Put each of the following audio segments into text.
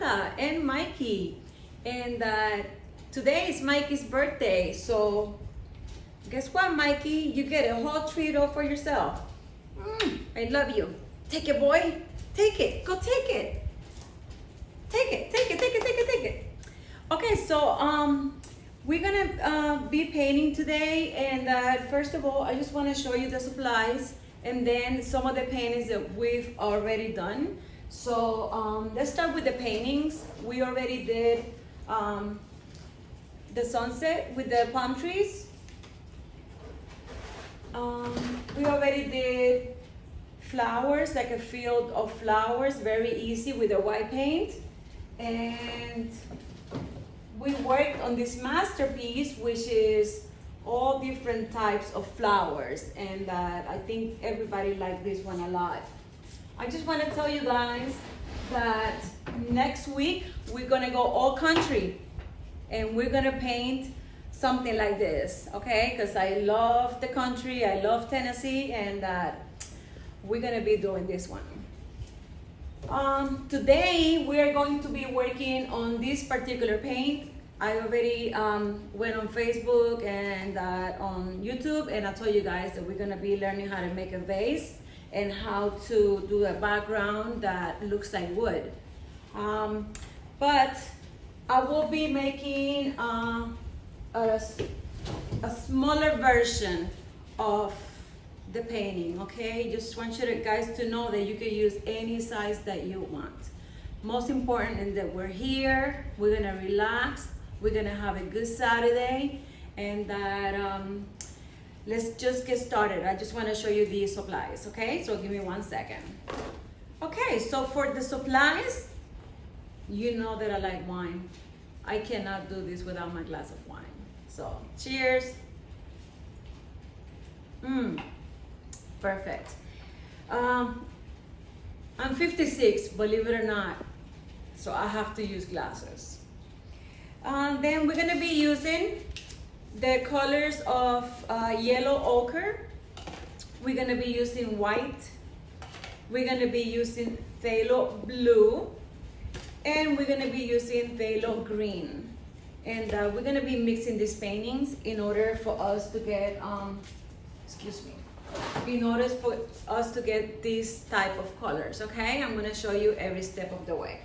Martha and Mikey. And today is Mikey's birthday. So guess what, Mikey? You get a whole treat all for yourself. I love you. Take it, boy. Take it. Go take it. Take it. Take it. Take it. Take it. Take it. Okay, so we're gonna be painting today, and first of all, I just want to show you the supplies and then some of the paintings that we've already done. So let's start with the paintings. We already did the sunset with the palm trees. We already did flowers, like a field of flowers, very easy with the white paint. And we worked on this masterpiece, which is all different types of flowers, and I think everybody liked this one a lot. I just want to tell you guys that next week we're gonna go all country and we're gonna paint something like this, okay? Because I love the country, I love Tennessee, and we're gonna be doing this one. Today we are going to be working on this particular paint. I already went on Facebook and on YouTube, and I told you guys that we're gonna be learning how to make a vase and how to do a background that looks like wood. But I will be making a smaller version of the painting, okay? Just want you guys to know that you can use any size that you want. Most important is that we're here, we're gonna relax, we're gonna have a good Saturday, and that let's just get started. I just wanna show you these supplies, okay? So give me 1 second. Okay, so for the supplies, you know that I like wine. I cannot do this without my glass of wine. So cheers. Perfect. I'm 56, believe it or not, so I have to use glasses. Then we're gonna be using the colors of yellow ochre. We're gonna be using white. We're gonna be using phthalo blue, and we're gonna be using phthalo green. And we're gonna be mixing these paintings in order for us to get, in order for us to get this type of colors, okay? I'm gonna show you every step of the way.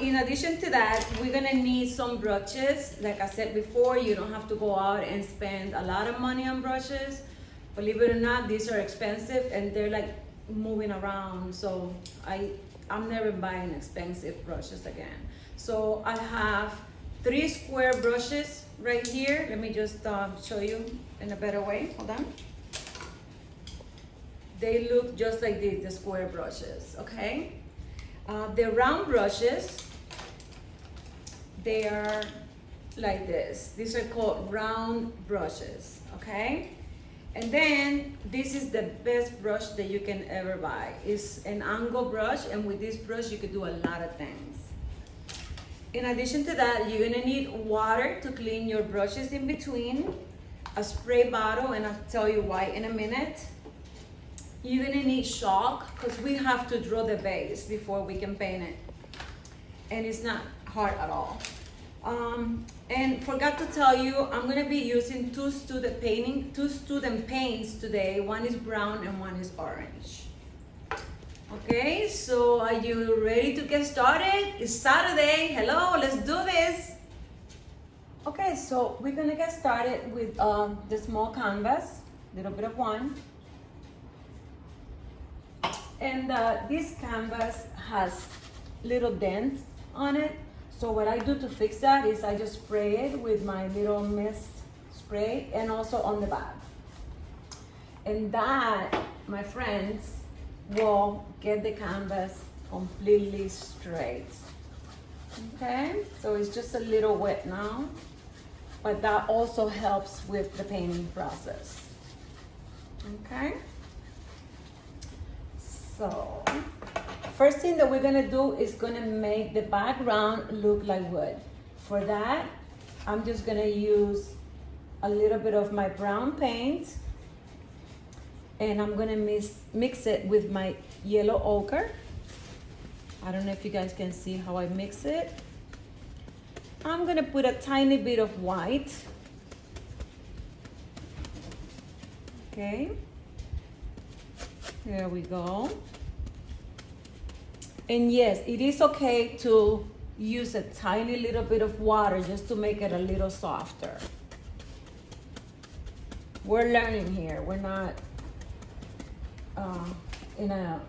In addition to that, we're gonna need some brushes. Like I said before, you don't have to go out and spend a lot of money on brushes. Believe it or not, these are expensive and they're like moving around. So I'm never buying expensive brushes again. So I have 3 square brushes right here. Let me just show you in a better way. Hold on. They look just like this, the square brushes, okay? The round brushes, they are like this. These are called round brushes, okay? And then this is the best brush that you can ever buy. It's an angle brush, and with this brush you can do a lot of things. In addition to that, you're gonna need water to clean your brushes in between, a spray bottle, and I'll tell you why in a minute. You're gonna need chalk, because we have to draw the vase before we can paint it. And it's not hard at all. And forgot to tell you, I'm gonna be using two student paints today. One is brown and one is orange. Okay, so are you ready to get started? It's Saturday. Hello, let's do this. Okay, so we're gonna get started with the small canvas, little bit of one. And this canvas has little dents on it. So what I do to fix that is I just spray it with my little mist spray, and also on the back. And that, my friends, will get the canvas completely straight. Okay, so it's just a little wet now, but that also helps with the painting process. Okay, so first thing that we're gonna do is gonna make the background look like wood. For that, I'm just gonna use a little bit of my brown paint, and I'm gonna mix it with my yellow ochre. I don't know if you guys can see how I mix it. I'm gonna put a tiny bit of white. Okay, there we go. And yes, it is okay to use a tiny little bit of water just to make it a little softer. We're learning here. We're not in a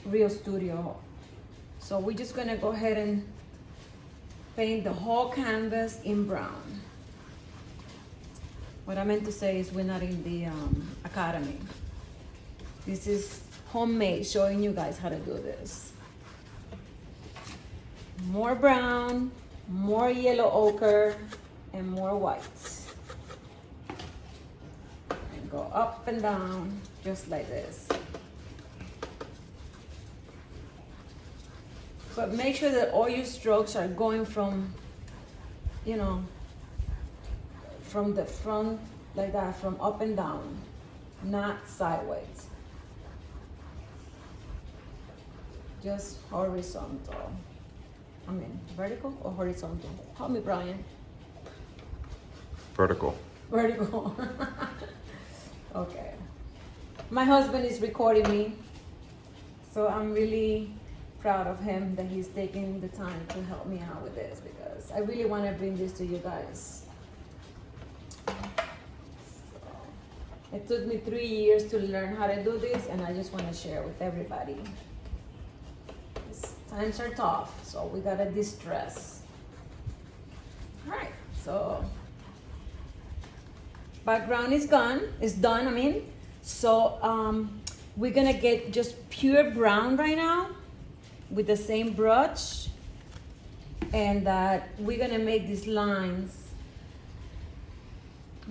real studio. So we're just gonna go ahead and paint the whole canvas in brown. What I meant to say is we're not in the academy. This is homemade, showing you guys how to do this. More brown, more yellow ochre, and more white. And go up and down, just like this. But make sure that all your strokes are going from, you know, from the front like that, from up and down, not sideways. Just horizontal. I mean, vertical or horizontal? Help me, Brian. Vertical. Vertical. Okay. My husband is recording me, so I'm really proud of him that he's taking the time to help me out with this, because I really want to bring this to you guys. So, it took me 3 years to learn how to do this, and I just want to share with everybody. Times are tough, so we gotta distress. All right, so background is done. I mean, so we're gonna get just pure brown right now with the same brush, and we're gonna make these lines.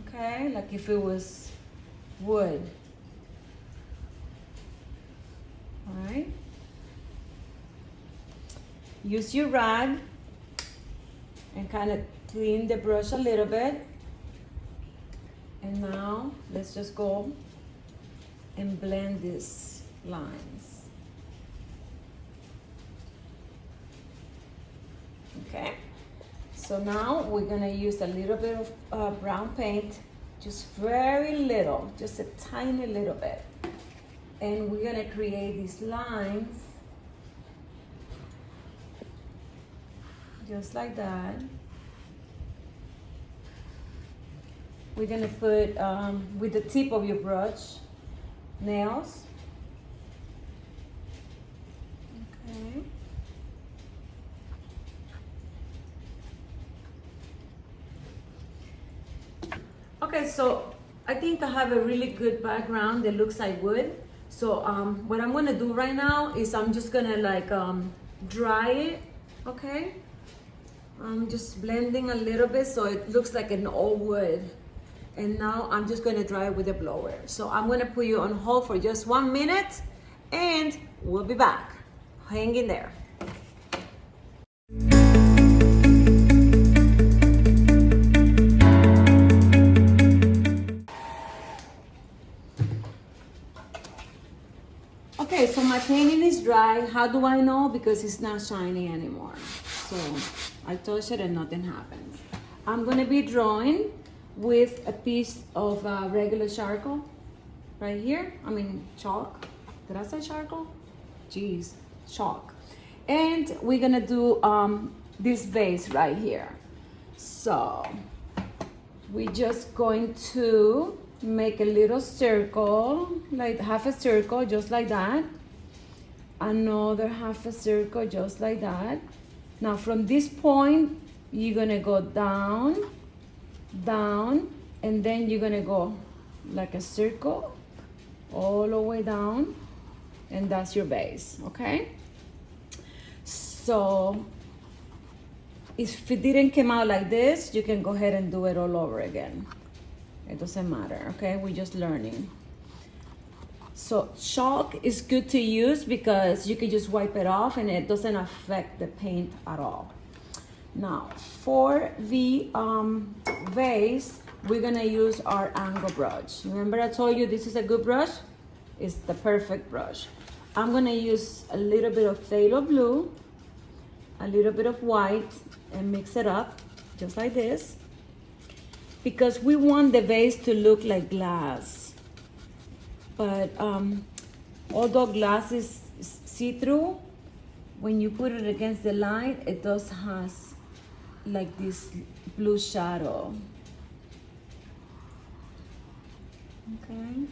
Okay, like if it was wood. All right. Use your rag and kind of clean the brush a little bit. And now let's just go and blend these lines. Okay, so now we're gonna use a little bit of brown paint, just very little, just a tiny little bit. And we're gonna create these lines just like that. We're gonna put, with the tip of your brush, nails. Okay. Okay, so I think I have a really good background that looks like wood. So what I'm gonna do right now is I'm just gonna like dry it, okay? I'm just blending a little bit so it looks like an old wood. And now I'm just gonna dry it with a blower. So I'm gonna put you on hold for just 1 minute and we'll be back. Hang in there. Okay, so my painting is dry. How do I know? Because it's not shiny anymore. So I touch it and nothing happens. I'm gonna be drawing with a piece of regular charcoal right here. I mean chalk. Did I say charcoal? Jeez, chalk. And we're gonna do this vase right here. So we're just going to make a little circle, like half a circle, just like that. Another half a circle, just like that. Now from this point, you're gonna go down, down, and then you're gonna go like a circle all the way down, and that's your base, okay? So if it didn't come out like this, you can go ahead and do it all over again. It doesn't matter, okay? We're just learning. So chalk is good to use because you can just wipe it off and it doesn't affect the paint at all. Now, for the vase, we're gonna use our angle brush. Remember I told you this is a good brush? It's the perfect brush. I'm gonna use a little bit of phthalo blue, a little bit of white, and mix it up, just like this. Because we want the vase to look like glass. But although glass is see-through, when you put it against the light, it does has like this blue shadow. Okay.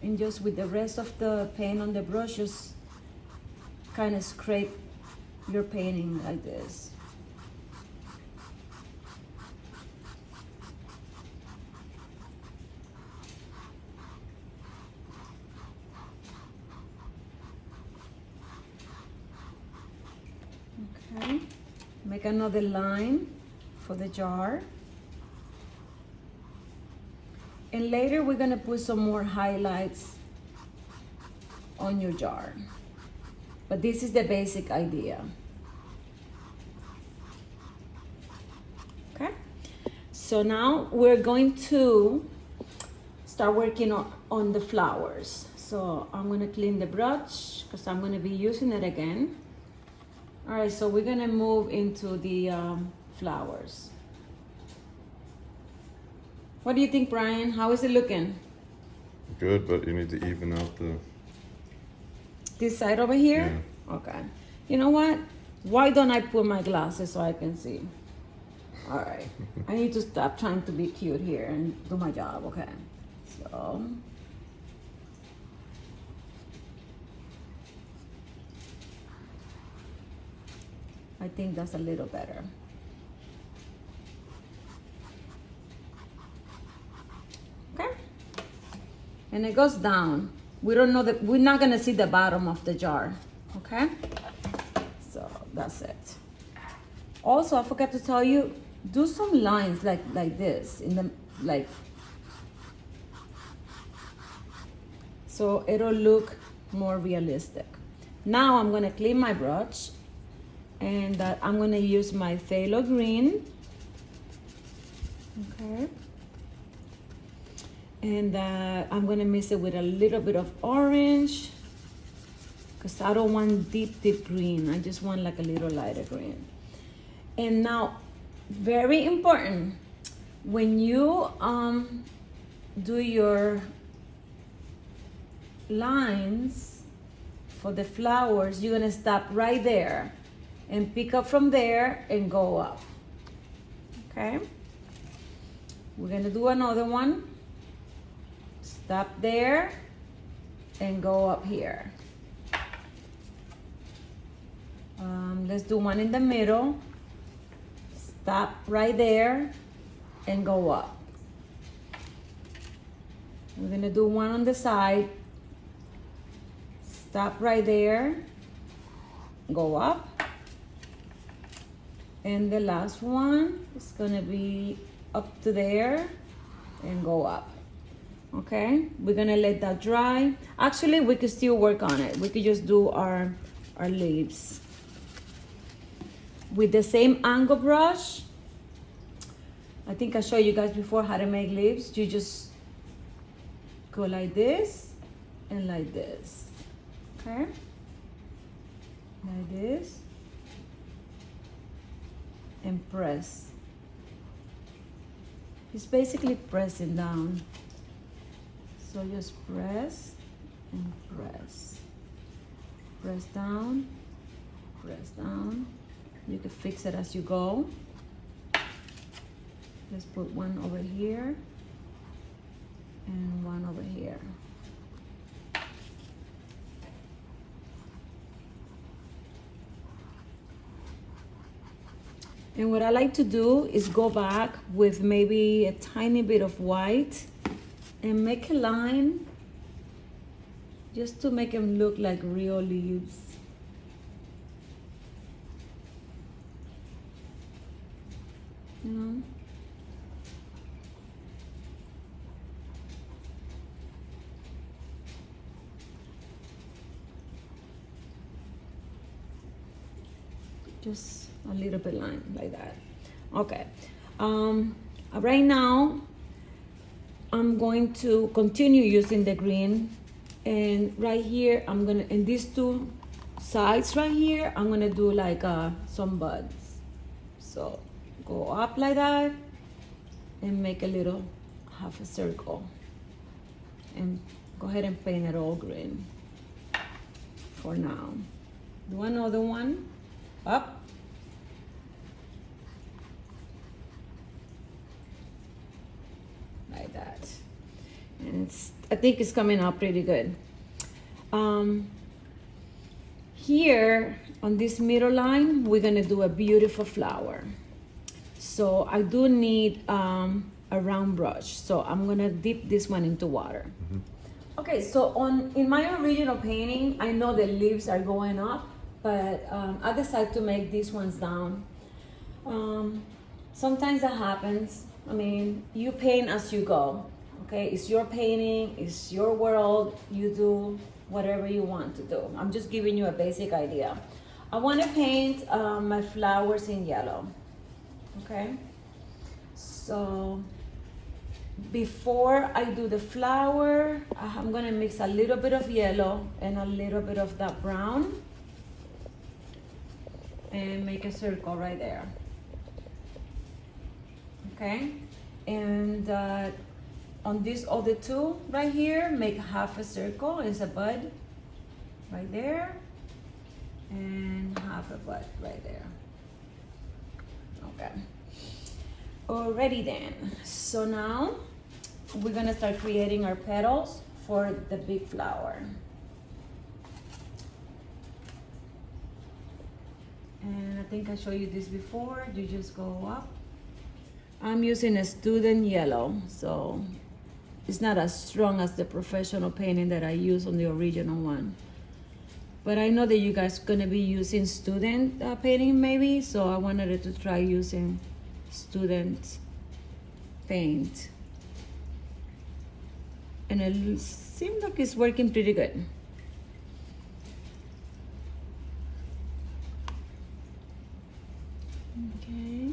And just with the rest of the paint on the brush, just kind of scrape your painting like this. Okay, make another line for the jar. And later we're gonna put some more highlights on your jar. But this is the basic idea. Okay, so now we're going to start working on the flowers. So I'm gonna clean the brush because I'm gonna be using it again. All right, so we're gonna move into the flowers. What do you think, Brian? How is it looking? Good, but you need to even out this side over here? Yeah. Okay. You know what? Why don't I put my glasses so I can see? All right. I need to stop trying to be cute here and do my job, okay? So. I think that's a little better. Okay. And it goes down. We don't know that, we're not gonna see the bottom of the jar, okay? So that's it. Also, I forgot to tell you, do some lines like this in the, like, so it'll look more realistic. Now I'm gonna clean my brush, and I'm gonna use my phthalo green, okay? And I'm gonna mix it with a little bit of orange, because I don't want deep green. I just want like a little lighter green. And now, very important, when you do your lines for the flowers, you're gonna stop right there and pick up from there and go up, okay? We're gonna do another one. Stop there and go up here. Let's do one in the middle. Stop right there and go up. We're gonna do one on the side. Stop right there, go up. And the last one is gonna be up to there and go up. Okay, we're gonna let that dry. Actually, we could still work on it. We could just do our leaves. With the same angle brush, I think I showed you guys before how to make leaves. You just go like this and like this, okay? Like this. And press. It's basically pressing down. So just press and press. Press down, press down. You can fix it as you go. Let's put one over here and one over here. And what I like to do is go back with maybe a tiny bit of white and make a line just to make them look like real leaves. You know? Just a little bit line like that. Okay. Right now, I'm going to continue using the green, and right here I'm gonna, in these two sides right here, I'm gonna do like some buds. So go up like that and make a little half a circle, and go ahead and paint it all green for now. Do another one up. Like that. And I think it's coming out pretty good. Here on this middle line, we're gonna do a beautiful flower. So I do need a round brush. So I'm gonna dip this one into water. Okay, so in my original painting, I know the leaves are going up, but I decided to make these ones down. Sometimes that happens. I mean, you paint as you go, okay? It's your painting, it's your world, you do whatever you want to do. I'm just giving you a basic idea. I want to paint my flowers in yellow, okay? So before I do the flower, I'm gonna mix a little bit of yellow and a little bit of that brown and make a circle right there. Okay, and on this other two right here, make half a circle. It's a bud right there, and half a bud right there. Okay, alrighty then. So now we're gonna start creating our petals for the big flower. And I think I showed you this before. You just go up. I'm using a student yellow, so it's not as strong as the professional painting that I use on the original one. But I know that you guys are gonna be using student painting maybe, so I wanted to try using student paint. And it seems like it's working pretty good. Okay.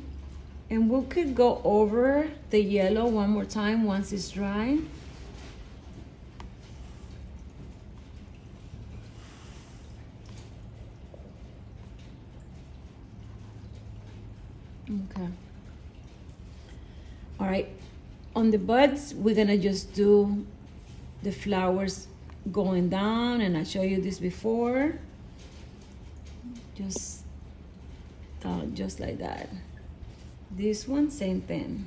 And we could go over the yellow one more time once it's dry. Okay. All right. On the buds, we're gonna just do the flowers going down, and I showed you this before. Just like that. This one, same thing.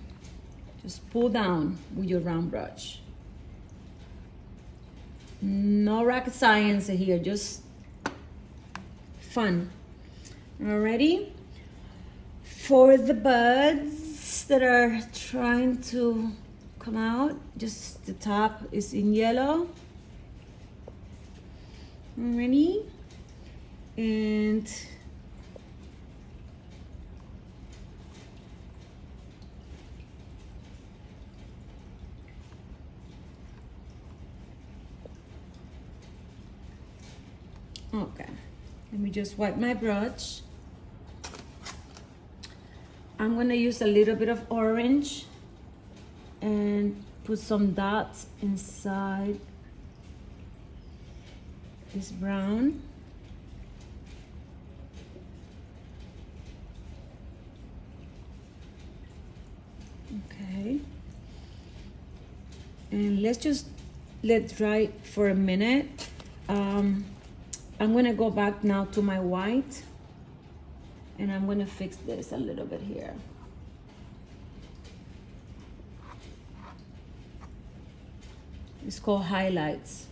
Just pull down with your round brush. No rocket science here, just fun. Alrighty. For the buds that are trying to come out, just the top is in yellow. Alrighty. And okay, let me just wipe my brush. I'm gonna use a little bit of orange and put some dots inside this brown. Okay. And let's just let dry for a minute. I'm gonna go back now to my white, and I'm gonna fix this a little bit here. It's called highlights.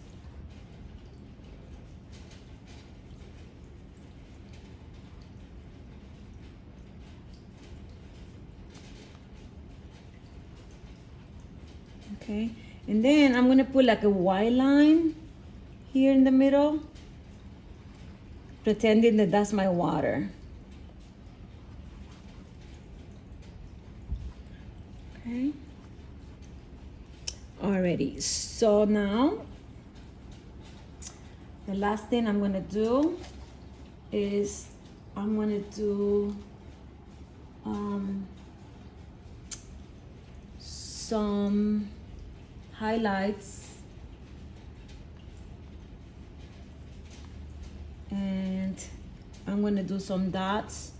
Okay, and then I'm gonna put like a white line here in the middle, pretending that that's my water. Okay. Alrighty, so now the last thing I'm gonna do is I'm gonna do some highlights. And I'm gonna do some dots.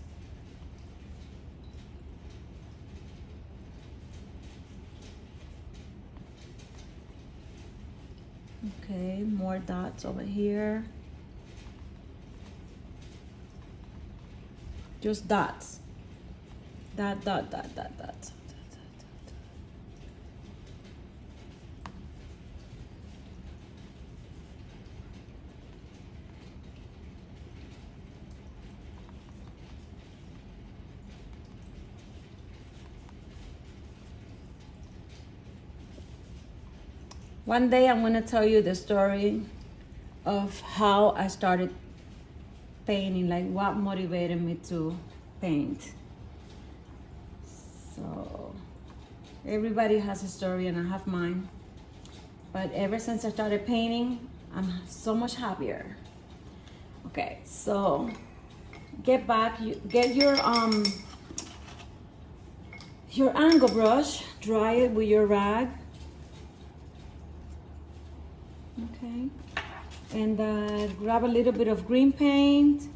Okay, more dots over here. Just dots. Dot, dot, dot, dot, dot. One day I'm gonna tell you the story of how I started painting, like what motivated me to paint. So everybody has a story and I have mine. But ever since I started painting, I'm so much happier. Okay, so get your angle brush, dry it with your rag. Okay, and grab a little bit of green paint,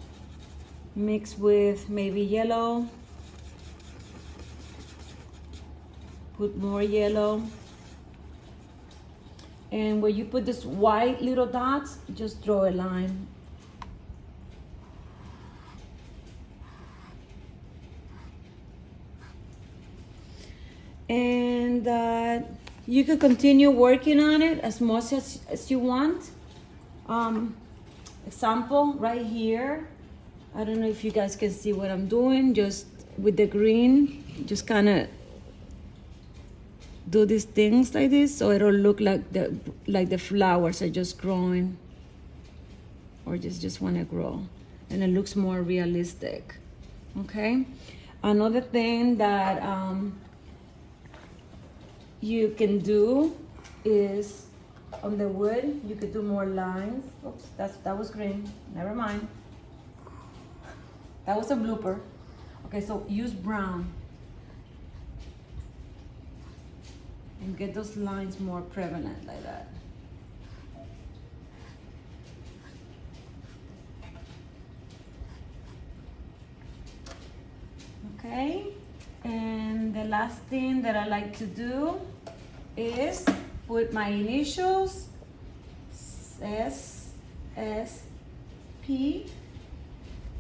mix with maybe yellow, put more yellow, and where you put this white little dots, just draw a line. And you can continue working on it as much as you want. Example right here. I don't know if you guys can see what I'm doing. Just with the green, just kind of do these things like this, so it'll look like the flowers are just growing, or just want to grow, and it looks more realistic. Okay. Another thing that you can do is on the wood, you could do more lines. Oops, that was green. Never mind. That was a blooper. Okay, so use brown and get those lines more prevalent like that. Okay, and the last thing that I like to do is put my initials, S.S.P.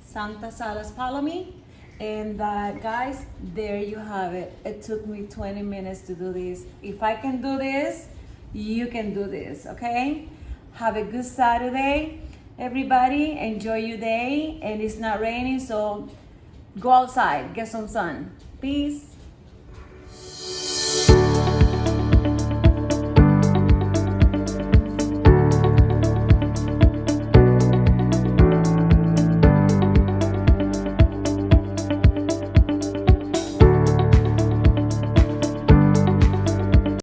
Santa Salas Palomi. And guys, there you have it. It took me 20 minutes to do this. If I can do this, you can do this, okay? Have a good Saturday, everybody. Enjoy your day. And it's not raining, so go outside, get some sun. Peace.